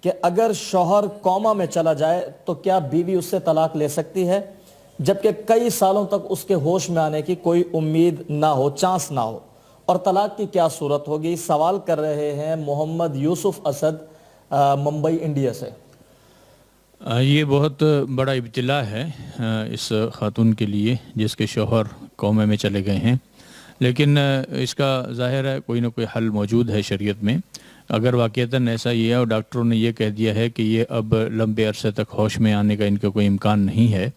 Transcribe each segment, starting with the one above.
کہ اگر شوہر کوما میں چلا جائے تو کیا بیوی اس سے طلاق لے سکتی ہے جبکہ کئی سالوں تک اس کے ہوش میں آنے کی کوئی امید نہ ہو، چانس نہ ہو، اور طلاق کی کیا صورت ہوگی؟ سوال کر رہے ہیں محمد یوسف اسد ممبئی انڈیا سے۔ یہ بہت بڑا ابتلا ہے اس خاتون کے لیے جس کے شوہر کومے میں چلے گئے ہیں، لیکن اس کا ظاہر ہے کوئی نہ کوئی حل موجود ہے شریعت میں۔ اگر واقعتاً ایسا یہ ہے اور ڈاکٹروں نے یہ کہہ دیا ہے کہ یہ اب لمبے عرصے تک ہوش میں آنے کا ان کا کوئی امکان نہیں ہے،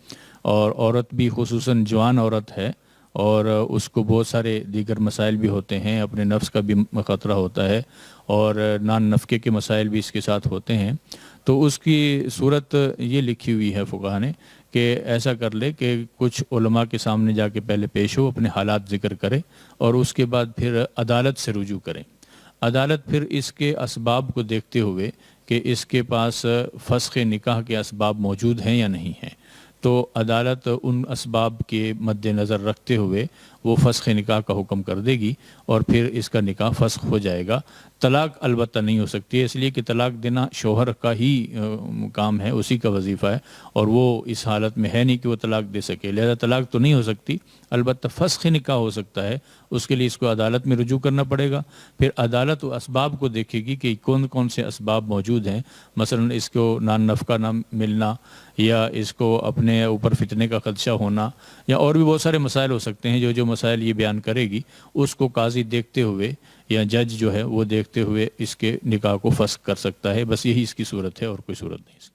اور عورت بھی خصوصاً جوان عورت ہے اور اس کو بہت سارے دیگر مسائل بھی ہوتے ہیں، اپنے نفس کا بھی خطرہ ہوتا ہے اور نان نفقے کے مسائل بھی اس کے ساتھ ہوتے ہیں، تو اس کی صورت یہ لکھی ہوئی ہے فقہا نے کہ ایسا کر لے کہ کچھ علماء کے سامنے جا کے پہلے پیش ہو، اپنے حالات ذکر کرے اور اس کے بعد پھر عدالت سے رجوع کرے۔ عدالت پھر اس کے اسباب کو دیکھتے ہوئے کہ اس کے پاس فسخ نکاح کے اسباب موجود ہیں یا نہیں ہیں، تو عدالت ان اسباب کے مد نظر رکھتے ہوئے وہ فسخ نکاح کا حکم کر دے گی اور پھر اس کا نکاح فسخ ہو جائے گا۔ طلاق البتہ نہیں ہو سکتی ہے، اس لیے کہ طلاق دینا شوہر کا ہی کام ہے، اسی کا وظیفہ ہے، اور وہ اس حالت میں ہے نہیں کہ وہ طلاق دے سکے، لہذا طلاق تو نہیں ہو سکتی، البتہ فسخ نکاح ہو سکتا ہے۔ اس کے لیے اس کو عدالت میں رجوع کرنا پڑے گا، پھر عدالت اسباب کو دیکھے گی کہ کون کون سے اسباب موجود ہیں، مثلا اس کو نان نفقہ نہ ملنا، یا اس کو اپنے اوپر فتنے کا خدشہ ہونا، یا اور بھی بہت سارے مسائل ہو سکتے ہیں۔ جو مسائل یہ بیان کرے گی اس کو قاضی دیکھتے ہوئے یا جج جو ہے وہ دیکھتے ہوئے اس کے نکاح کو فسخ کر سکتا ہے۔ بس یہی اس کی صورت ہے اور کوئی صورت نہیں۔